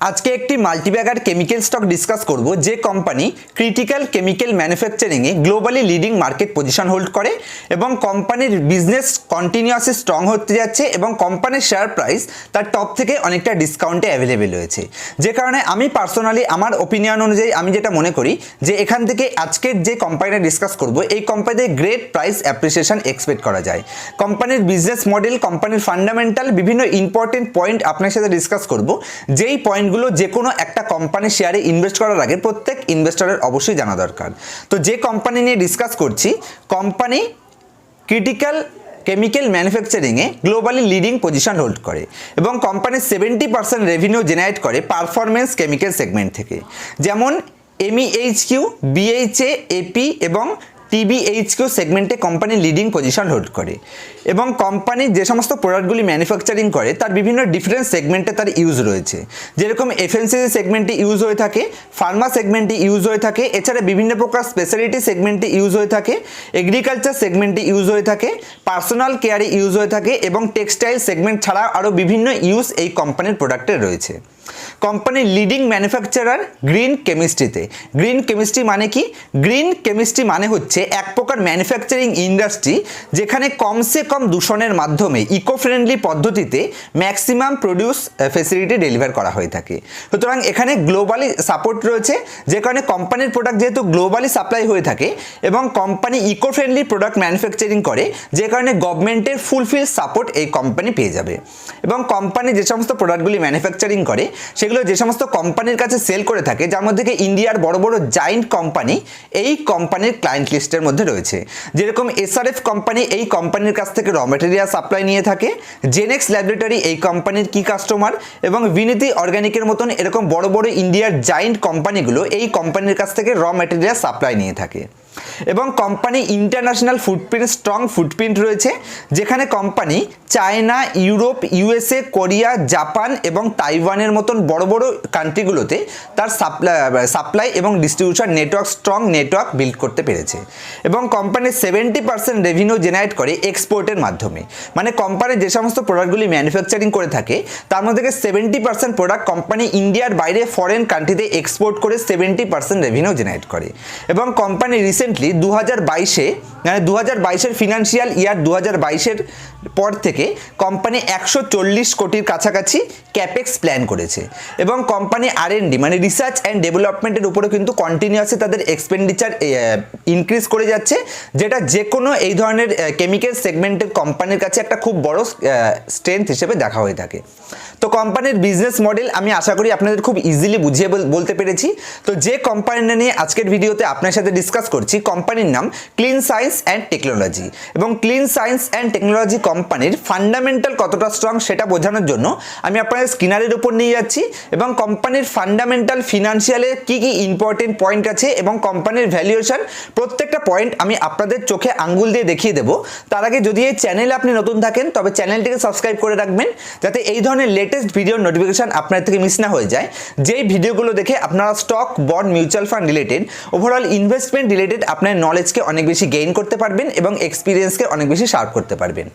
আজকে একটি multibagger chemical stock discuss করব যে কোম্পানি ক্রিটিক্যাল কেমিক্যাল ম্যানুফ্যাকচারিং এ globally leading market position hold করে এবং কোম্পানির বিজনেস কন্টিনিউয়াসলি স্ট্রং হতে যাচ্ছে এবং কোম্পানির শেয়ার প্রাইস তার টপ থেকে অনেকটা ডিসকাউন্টে অ্যাভেলেবেল রয়েছে। যে কারণে আমি পার্সোনালি আমার ওপিনিয়ন অনুযায়ী আমি যেটা মনে করি যে এখান থেকে আজকের যে কোম্পানিটা ডিসকাস করব এই কোম্পানিতে গ্রেট প্রাইস অ্যাপ্রিসিয়েশন এক্সপেক্ট করা যায়। কোম্পানির বিজনেস মডেল, কোম্পানির ফান্ডামেন্টাল বিভিন্ন ইম্পর্টেন্ট পয়েন্ট আপনার সাথে ডিসকাস করব, যেই পয়েন্টগুলো যে কোনো একটা কোম্পানির শেয়ারে ইনভেস্ট করার আগে প্রত্যেক ইনভেস্টরের অবশ্যই জানা দরকার। তো যে কোম্পানি নিয়ে ডিসকাস করছি, কোম্পানি ক্রিটিক্যাল কেমিক্যাল ম্যানুফ্যাকচারিংয়ে গ্লোবালি লিডিং পজিশন হোল্ড করে এবং কোম্পানি 70% রেভিনিউ জেনারেট করে পারফরমেন্স কেমিক্যাল সেগমেন্ট থেকে, যেমন MEHQ, BHA, AP এবং TBHQ সেগমেন্টে কোম্পানি লিডিং পজিশন হোল্ড করে এবং কোম্পানি যে সমস্ত প্রোডাক্টগুলি ম্যানুফ্যাকচারিং করে তার বিভিন্ন ডিফারেন্ট সেগমেন্টে তার ইউজ রয়েছে, যেরকম FMCG সেগমেন্টে ইউজ হয়ে থাকে, ফার্মা সেগমেন্টে ইউজ হয়ে থাকে, এছাড়া বিভিন্ন প্রকার স্পেশালিটি সেগমেন্টে ইউজ হয়ে থাকে, এগ্রিকালচার সেগমেন্টে ইউজ হয়ে থাকে, পার্সোনাল কেয়ারে ইউজ হয়ে থাকে এবং টেক্সটাইল সেগমেন্ট ছাড়া আরও বিভিন্ন ইউজ এই কোম্পানির প্রোডাক্টের রয়েছে। কোম্পানির লিডিং ম্যানুফ্যাকচারার গ্রিন কেমিস্ট্রিতে। গ্রিন কেমিস্ট্রি মানে কি? গ্রিন কেমিস্ট্রি মানে হচ্ছে এক প্রকার ম্যানুফ্যাকচারিং ইন্ডাস্ট্রি যেখানে কমসে কম দূষণের মাধ্যমে ইকো ফ্রেন্ডলি পদ্ধতিতে ম্যাক্সিমাম প্রডিউস ফেসিলিটি ডেলিভার করা হয়ে থাকে। সুতরাং এখানে গ্লোবালি সাপোর্ট রয়েছে, যে কারণে কোম্পানির প্রোডাক্ট যেহেতু গ্লোবালি সাপ্লাই হয়ে থাকে এবং company eco friendly product manufacturing করে, যে কারণে গভর্নমেন্টের ফুলফিল সাপোর্ট এই কোম্পানি পেয়ে যাবে এবং কোম্পানি যে সমস্ত প্রোডাক্টগুলি ম্যানুফ্যাকচারিং করে সেগুলো যে সমস্ত কোম্পানির কাছে সেল করে থাকে, যার মধ্যে ইন্ডিয়ার বড় বড় জায়েন্ট কোম্পানি এই কোম্পানির ক্লায়েন্ট লিস্টের মধ্যে রয়েছে, যেরকম SRF কোম্পানি এই কোম্পানির কাছ থেকে র ম্যাটেরিয়াল সাপ্লাই নিয়ে থাকে, জেনেক্স ল্যাবরেটরি এই কোম্পানির কি কাস্টমার এবং বিনীতি অর্গানিকের মতন এরকম বড় বড় ইন্ডিয়ার জায়েন্ট কোম্পানিগুলো এই কোম্পানির কাছ থেকে র ম্যাটেরিয়াল সাপ্লাই নিয়ে থাকে। এবং company international footprint, strong footprint রয়েছে, যেখানে company China, Europe, USA, Korea, Japan এবং তাইওয়ানের মতন বড় বড় কান্ট্রিগুলোতে তার সাপ্লাই এবং distribution network, strong network build করতে পেরেছে এবং কোম্পানি 70% রেভিনিউ জেনারেট করে এক্সপোর্টের মাধ্যমে। মানে কোম্পানি যে সমস্ত প্রোডাক্টগুলি ম্যানুফ্যাকচারিং করে থাকে তার মধ্যে 70% প্রোডাক্ট কোম্পানি ইন্ডিয়ার বাইরে ফরেন কান্ট্রিতে এক্সপোর্ট করে 70% রেভিনিউ জেনারেট করে এবং কোম্পানি রিসেন্টলি 2022-এর ফিনান্সিয়াল ইয়ার 2022-এর পর থেকে কোম্পানি 140 কোটির কাছাকাছি ক্যাপেক্স প্ল্যান করেছে এবং কোম্পানি R&D মানে রিসার্চ অ্যান্ড ডেভেলপমেন্টের উপরে কিন্তু কন্টিনিউয়াসলি তাদের এক্সপেন্ডিচার ইনক্রিজ করে যাচ্ছে, যেটা যে কোনো এই ধরনের কেমিক্যাল সেগমেন্টের কোম্পানির কাছে একটা খুব বড় স্ট্রেংথ হিসেবে দেখা হয়ে থাকে। তো কোম্পানির বিজনেস মডেল আমি আশা করি আপনাদের খুব ইজিলি বুঝিয়ে বলতে পেরেছি। তো যে কোম্পানিটা নিয়ে আজকের ভিডিওতে আপনার সাথে ডিসকাস করছি, কোম্পানির নাম ক্লিন সায়েন্স অ্যান্ড টেকনোলজি এবং ক্লিন সায়েন্স অ্যান্ড টেকনোলজি কোম্পানির ফান্ডামেন্টাল কতটা স্ট্রং সেটা বোঝানোর জন্য আমি আপনাদের স্ক্রিনারের উপর নিয়ে যাচ্ছি এবং কোম্পানির ফান্ডামেন্টাল ফিনান্সিয়ালে কি কি ইম্পর্টেন্ট পয়েন্ট আছে এবং কোম্পানির ভ্যালুয়েশন প্রত্যেকটা পয়েন্ট আমি আপনাদের চোখে আঙ্গুল দিয়ে দেখিয়ে দেবো। তার আগে যদি এই চ্যানেলে আপনি নতুন থাকেন তবে চ্যানেলটিকে সাবস্ক্রাইব করে রাখবেন, যাতে এই ধরনের লেটেস্ট ভিডিওর নোটিফিকেশন আপনার থেকে মিস না হয়ে যায়। যেই ভিডিওগুলো দেখে আপনারা stock, bond, mutual fund related, overall investment related আপনার নলেজকে অনেক বেশি গেইন করতে পারবেন এবং এক্সপিরিয়েন্সকে অনেক বেশি শার্প করতে পারবেন।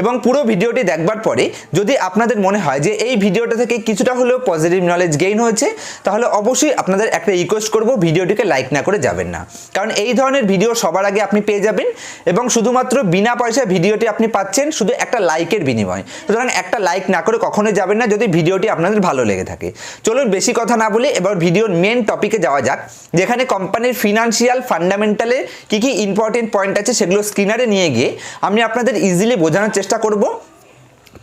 এবং পুরো ভিডিওটি দেখবার পরে যদি আপনাদের মনে হয় যে এই ভিডিওটা থেকে কিছুটা হলেও পজিটিভ নলেজ গেইন হয়েছে, তাহলে অবশ্যই আপনাদের একটা রিকোয়েস্ট করব, ভিডিওটিকে লাইক না করে যাবেন না, কারণ এই ধরনের ভিডিও সবার আগে আপনি পেয়ে যাবেন এবং শুধুমাত্র বিনা পয়সায় ভিডিওটি আপনি পাচ্ছেন শুধু একটা লাইকের বিনিময়। সুতরাং একটা লাইক না করে কখনোই যাবেন না যদি ভিডিওটি আপনাদের ভালো লেগে থাকে। চলুন বেশি কথা না বলে এবার ভিডিওর মেন টপিকে যাওয়া যাক, যেখানে কোম্পানির ফিনান্সিয়াল ফান্ডামেন্টালে কি কি ইম্পর্টেন্ট পয়েন্ট আছে সেগুলো স্ক্রিনারে নিয়ে গিয়ে আমি আপনাদের ইজিলি বোঝানোর চেষ্টা করব।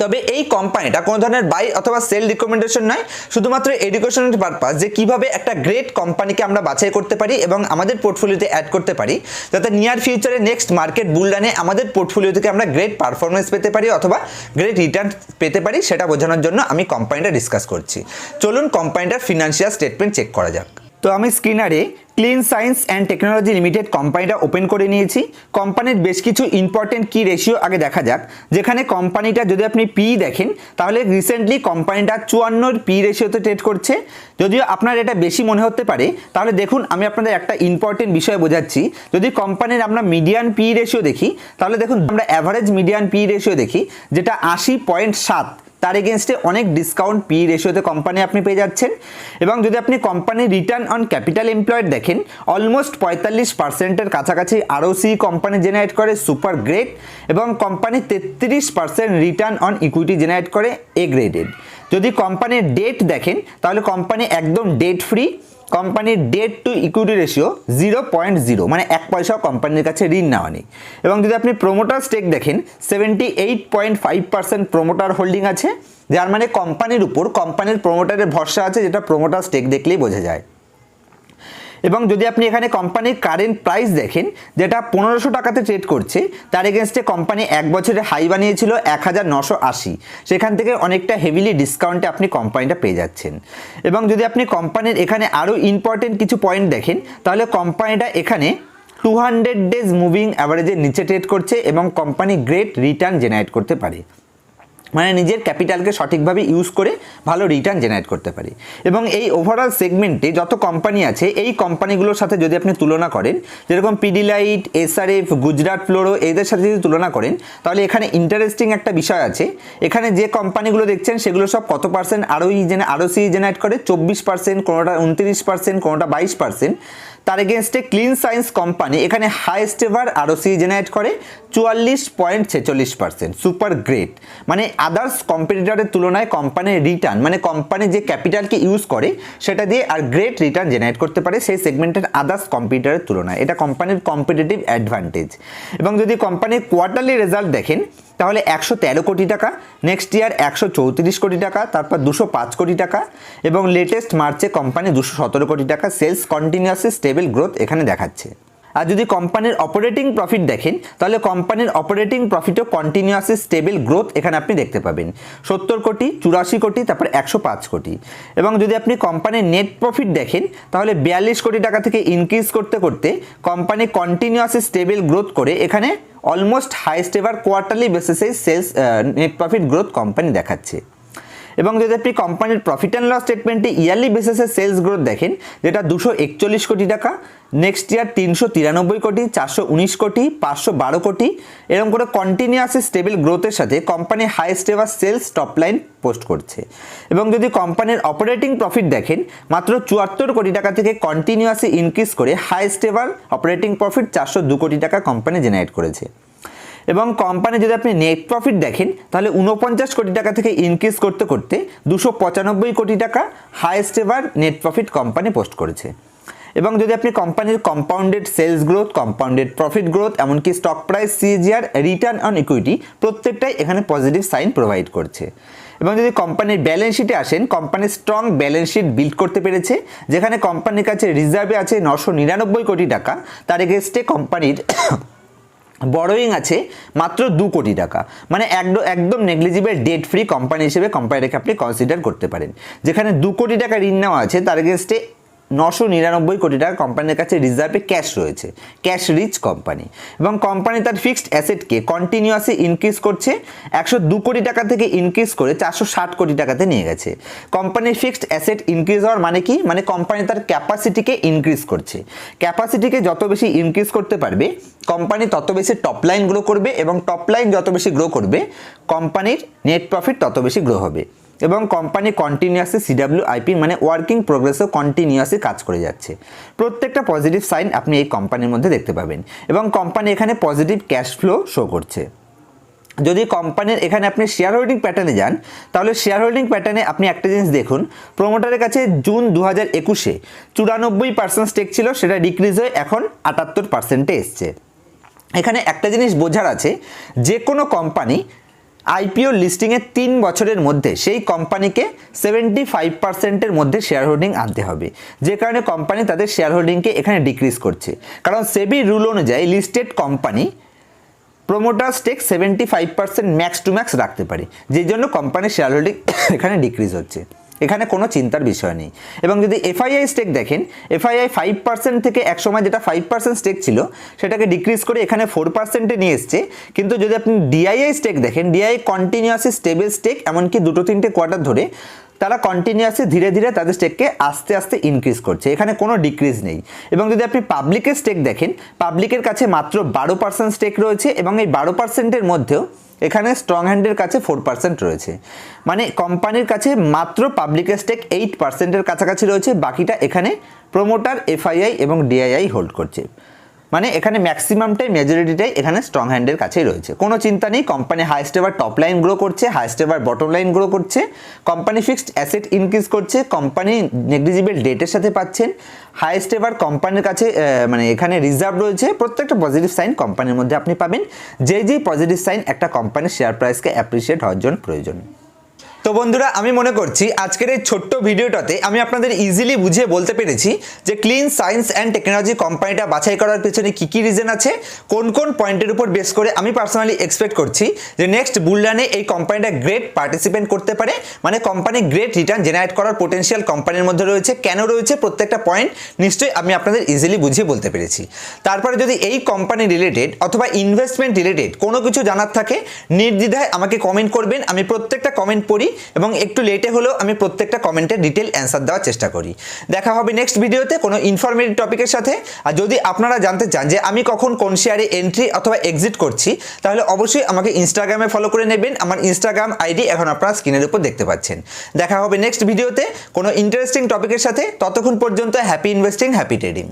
তবে এই কোম্পানিটা কোনো ধরনের বাই অথবা সেল রিকমেন্ডেশন নয়, শুধুমাত্র এডুকেশনাল পারপাস যে কিভাবে একটা গ্রেট কোম্পানিকে আমরা বাছাই করতে পারি এবং আমাদের পোর্টফোলিওতে অ্যাড করতে পারি, যাতে নিয়ার ফিউচারে নেক্সট মার্কেট বুলডানে আমাদের পোর্টফোলিও থেকে আমরা গ্রেট পারফরমেন্স পেতে পারি অথবা গ্রেট রিটার্ন পেতে পারি, সেটা বোঝানোর জন্য আমি কোম্পানিটা ডিসকাস করছি। চলুন কোম্পানিটার ফিনান্সিয়াল স্টেটমেন্ট চেক করা যাক। তো আমি স্ক্রিনারে clean science and technology limited কোম্পানিটা ওপেন করে নিয়েছি। কোম্পানির বেশ কিছু ইম্পর্টেন্ট কি রেশিও আগে দেখা যাক, যেখানে কোম্পানিটা যদি আপনি পি দেখেন তাহলে রিসেন্টলি কোম্পানিটা 54 পি রেশিওতে ট্রেড করছে। যদিও আপনার এটা বেশি মনে হতে পারে, তাহলে দেখুন আমি আপনাদের একটা ইম্পর্টেন্ট বিষয় বোঝাচ্ছি। যদি কোম্পানির আমরা মিডিয়ান পি রেশিও দেখি, তাহলে দেখুন আমরা অ্যাভারেজ মিডিয়ান পি রেশিও দেখি যেটা 80.7, তার এগেনস্টে অনেক ডিসকাউন্ট পি রেশিওতে কোম্পানি আপনি পেয়ে যাচ্ছেন। এবং যদি আপনি কোম্পানির রিটার্ন অন ক্যাপিটাল এমপ্লয়েড দেখেন, অলমোস্ট 45%-এর কাছাকাছি আরওসি কোম্পানি জেনারেট করে, সুপার গ্রেট। এবং company 33% return on equity generate করে, এ গ্রেডেড। যদি কোম্পানির ডেট দেখেন তাহলে কোম্পানি একদম ডেট ফ্রি। কোম্পানির ডেট টু ইকুইটি রেশিও 0.0, মানে 1 পয়সাও কোম্পানির কাছে ঋণ নেওয়া নেই। এবং যদি আপনি প্রোমোটার স্টেক দেখেন, 78.5% প্রোমোটার হোল্ডিং আছে, যার মানে কোম্পানির উপর কোম্পানির প্রোমোটারের ভরসা আছে, যেটা প্রোমোটার স্টেক দেখলেই বোঝা যায়। এবং যদি আপনি এখানে কোম্পানির কারেন্ট প্রাইস দেখেন, যেটা 1500 টাকাতে ট্রেড করছে, তার এগেনস্টে কোম্পানি 1 বছরে হাই বানিয়েছিল 1980, সেখান থেকে অনেকটা হেভিলি ডিসকাউন্টে আপনি কোম্পানিটা পেয়ে যাচ্ছেন। এবং যদি আপনি কোম্পানির এখানে আরও ইম্পর্টেন্ট কিছু পয়েন্ট দেখেন, তাহলে কোম্পানিটা এখানে 200 ডেজ মুভিং অ্যাভারেজের নিচে ট্রেড করছে এবং কোম্পানি গ্রেট রিটার্ন জেনারেট করতে পারে, মানে নিজের ক্যাপিটালকে সঠিকভাবে ইউজ করে ভালো রিটার্ন জেনারেট করতে পারে। এবং এই ওভারঅল সেগমেন্টে যত কোম্পানি আছে, এই কোম্পানিগুলোর সাথে যদি আপনি তুলনা করেন, যেরকম পিডিলাইট, এসআরএফ, গুজরাট ফ্লোরো, এদের সাথে যদি তুলনা করেন, তাহলে এখানে ইন্টারেস্টিং একটা বিষয় আছে। এখানে যে কোম্পানিগুলো দেখছেন সেগুলো সব কত পার্সেন্ট আরওসি জেনারেট করে, 24%, কোনোটা 29%, কোনোটা 22%। তার এগেনস্টে ক্লিন সায়েন্স কোম্পানি এখানে হাইয়েস্ট এভার আরওসি জেনারেট করে 44.46%, সুপার গ্রেট। মানে আদার্স কম্পিটিটরের তুলনায় কোম্পানির রিটার্ন, মানে কোম্পানি যে ক্যাপিটালকে ইউজ করে সেটা দিয়ে আর গ্রেট রিটার্ন জেনারেট করতে পারে সেই সেগমেন্টের আদার্স কম্পিটিটরের তুলনায়, এটা কোম্পানির কম্পিটিটিভ অ্যাডভান্টেজ। এবং যদি কোম্পানির কোয়ার্টারলি রেজাল্ট দেখেন, তাহলে 113 কোটি টাকা, নেক্সট ইয়ার 134 কোটি টাকা, তারপর 205 কোটি টাকা, এবং লেটেস্ট মার্চে কোম্পানি 217 কোটি টাকা সেলস কন্টিনিউয়াসলি স্টেবল গ্রোথ এখানে দেখাচ্ছে। আর যদি কোম্পানির অপারেটিং প্রফিট দেখেন, তাহলে কোম্পানির অপারেটিং প্রফিটও কন্টিনিউয়াসলি স্টেবল গ্রোথ এখানে আপনি দেখতে পাবেন, 70 কোটি, 84 কোটি, তারপর 105 কোটি। এবং যদি আপনি কোম্পানির নেট প্রফিট দেখেন, তাহলে 42 কোটি টাকা থেকে ইনক্রিজ করতে করতে কোম্পানি কন্টিনিউয়াসলি স্টেবল গ্রোথ করে এখানে অলমোস্ট হাইয়েস্ট এভার কোয়ার্টারলি বেসিসে sales net profit growth company দেখাচ্ছে। এবং যদি আপনি কোম্পানির প্রফিট অ্যান্ড লস স্টেটমেন্টে ইয়ারলি বেসিসে সেলস গ্রোথ দেখেন, যেটা 241 কোটি টাকা, নেক্সট ইয়ার 393 কোটি, 419 কোটি, 512 কোটি, এরকম করে কন্টিনিউয়াসলি স্টেবল গ্রোথের সাথে company highest ever sales top line post করছে। এবং যদি কোম্পানির অপারেটিং প্রফিট দেখেন, মাত্র 74 কোটি টাকা থেকে কন্টিনিউয়াসলি ইনক্রিজ করে হাইয়েস্ট এভার অপারেটিং প্রফিট 402 কোটি টাকা কোম্পানি জেনারেট করেছে। এবং কোম্পানি যদি আপনি নেট প্রফিট দেখেন, তাহলে 49 কোটি টাকা থেকে ইনক্রিজ করতে করতে 295 কোটি টাকা highest ever net profit company post করেছে। এবং যদি আপনি কোম্পানির compounded sales growth, compounded profit growth, এমনকি stock price, CAGR, return on equity, প্রত্যেকটাই এখানে পজিটিভ সাইন প্রোভাইড করছে। এবং যদি কোম্পানির ব্যালেন্স শিটে আসেন, company strong balance sheet build করতে পেরেছে, যেখানে কোম্পানির কাছে রিজার্ভে আছে 999 কোটি টাকা, তার এগেনস্টে কোম্পানির বড়োয়িং আছে মাত্র 2 কোটি টাকা, মানে একদম নেগলিজিবল ডেট ফ্রি কোম্পানি হিসেবে কোম্পানিটাকে আপনি কনসিডার করতে পারেন। যেখানে 2 কোটি টাকা ঋণ নেওয়া আছে, তার এগেনস্টে 999 কোটি টাকা কোম্পানির কাছে রিজার্ভে ক্যাশ রয়েছে, ক্যাশ রিচ কোম্পানি। এবং কোম্পানি তার ফিক্সড অ্যাসেটকে কন্টিনিউয়াসলি ইনক্রিজ করছে, 102 কোটি টাকা থেকে ইনক্রিজ করে 460 কোটি টাকাতে নিয়ে গেছে। কোম্পানির ফিক্সড অ্যাসেট ইনক্রিজ হওয়ার মানে কি, মানে কোম্পানি তার ক্যাপাসিটিকে ইনক্রিজ করছে। ক্যাপাসিটিকে যত বেশি ইনক্রিজ করতে পারবে, কোম্পানি তত বেশি টপ লাইন গ্রো করবে, এবং টপ লাইন যত বেশি গ্রো করবে, কোম্পানির নেট প্রফিট তত বেশি গ্রো হবে। এবং কোম্পানি কন্টিনিউয়াসলি সিডাব্লিউআইপি মানে ওয়ার্কিং প্রোগ্রেসও কন্টিনিউয়াসলি কাজ করে যাচ্ছে। প্রত্যেকটা পজিটিভ সাইন আপনি এই কোম্পানির মধ্যে দেখতে পাবেন। এবং কোম্পানি এখানে পজিটিভ ক্যাশ ফ্লো শো করছে। যদি কোম্পানির এখানে আপনি শেয়ার হোল্ডিং প্যাটার্নে যান, তাহলে শেয়ার হোল্ডিং প্যাটার্নে আপনি একটা জিনিস দেখুন, প্রোমোটারের কাছে জুন 2021-এ 94% স্টেক ছিল, সেটা ডিক্রিজ হয়ে এখন 78%-এ এসছে। এখানে একটা জিনিস বোঝার আছে, যে কোনো কোম্পানি আইপিও লিস্টিংয়ের 3 বছরের মধ্যে সেই কোম্পানিকে 75%-এর মধ্যে শেয়ার হোল্ডিং আনতে হবে, যে কারণে কোম্পানি তাদের শেয়ার হোল্ডিংকে এখানে ডিক্রিজ করছে। কারণ সেবি রুল অনুযায়ী listed company promoter stake 75% max to max রাখতে পারে, যেই জন্য কোম্পানির শেয়ার হোল্ডিং এখানে ডিক্রিজ হচ্ছে। এখানে কোনো চিন্তার বিষয় নেই। এবং যদি এফআইআই স্টেক দেখেন, এফআইআই 5% থেকে একসময় যেটা 5% স্টেক ছিল সেটাকে ডিক্রিজ করে এখানে 4%-এ নিয়ে এসছে। কিন্তু যদি আপনি ডিআইআই স্টেক দেখেন, ডিআইআই কন্টিনিউয়াসলি স্টেবল স্টেক, এমনকি 2-3টে কোয়ার্টার ধরে তারা কন্টিনিউয়াসলি ধীরে ধীরে তাদের স্টেককে আস্তে আস্তে ইনক্রিজ করছে, এখানে কোনো ডিক্রিজ নেই। এবং যদি আপনি পাবলিকের স্টেক দেখেন, পাবলিকের কাছে মাত্র 12% স্টেক রয়েছে, এবং এই 12%-এর মধ্যেও এখানে স্ট্রং হ্যান্ডের কাছে 4% রয়েছে, মানে কোম্পানির কাছে মাত্র পাবলিক স্টেক 8%-এর কাছাকাছি রয়েছে, বাকিটা এখানে প্রোমোটার, এফআইআই এবং ডিআইআই হোল্ড করছে। মানে এখানে ম্যাক্সিমামটাই মেজরিটিটাই এখানে স্ট্রং হ্যান্ডের কাছেই রয়েছে। কোনো চিন্তা নেই, company highest ever top line grow করছে, highest ever bottom line grow করছে, কোম্পানি ফিক্সড অ্যাসেট ইনক্রিজ করছে, কোম্পানি নেগলিজিবল ডেটের সাথে পাচ্ছেন, হাইয়েস্ট এভার কোম্পানির কাছে মানে এখানে রিজার্ভ রয়েছে। প্রত্যেকটা পজিটিভ সাইন কোম্পানির মধ্যে আপনি পাবেন, যেই পজিটিভ সাইন একটা কোম্পানির শেয়ার প্রাইসকে অ্যাপ্রিসিয়েট হওয়ার জন্য প্রয়োজন। তো বন্ধুরা, আমি মনে করছি আজকের এই ছোট্ট ভিডিওটাতে আমি আপনাদের ইজিলি বুঝিয়ে বলতে পেরেছি যে ক্লিন সায়েন্স অ্যান্ড টেকনোলজি কোম্পানিটা বাছাই করার পেছনে কী কী রিজন আছে, কোন কোন পয়েন্টের উপর বেস করে আমি পার্সোনালি এক্সপেক্ট করছি যে নেক্সট বুলরানে এই কোম্পানিটা গ্রেট পার্টিসিপেন্ট করতে পারে, মানে কোম্পানি গ্রেট রিটার্ন জেনারেট করার পোটেনশিয়াল কোম্পানির মধ্যে রয়েছে, কেন রয়েছে প্রত্যেকটা পয়েন্ট নিশ্চয়ই আমি আপনাদের ইজিলি বুঝিয়ে বলতে পেরেছি। তারপরে যদি এই কোম্পানি রিলেটেড অথবা ইনভেস্টমেন্ট রিলেটেড কোনো কিছু জানার থাকে নির্দ্বিধায় আমাকে কমেন্ট করবেন, আমি প্রত্যেকটা কমেন্ট পড়ি এবং একটু লেটে হলেও আমি প্রত্যেকটা কমেন্টের ডিটেল অ্যান্সার দেওয়ার চেষ্টা করি। দেখা হবে নেক্সট ভিডিওতে কোনো ইনফরমেটিভ টপিকের সাথে। আর যদি আপনারা জানতে চান যে আমি কখন কোন শেয়ারে এন্ট্রি অথবা এক্সিট করছি, তাহলে অবশ্যই আমাকে ইনস্টাগ্রামে ফলো করে নেবেন। আমার ইনস্টাগ্রাম আইডি এখন আপনারা স্ক্রিনের উপর দেখতে পাচ্ছেন। দেখা হবে নেক্সট ভিডিওতে কোনো ইন্টারেস্টিং টপিকের সাথে। ততক্ষণ পর্যন্ত হ্যাপি ইনভেস্টিং, হ্যাপি ট্রেডিং।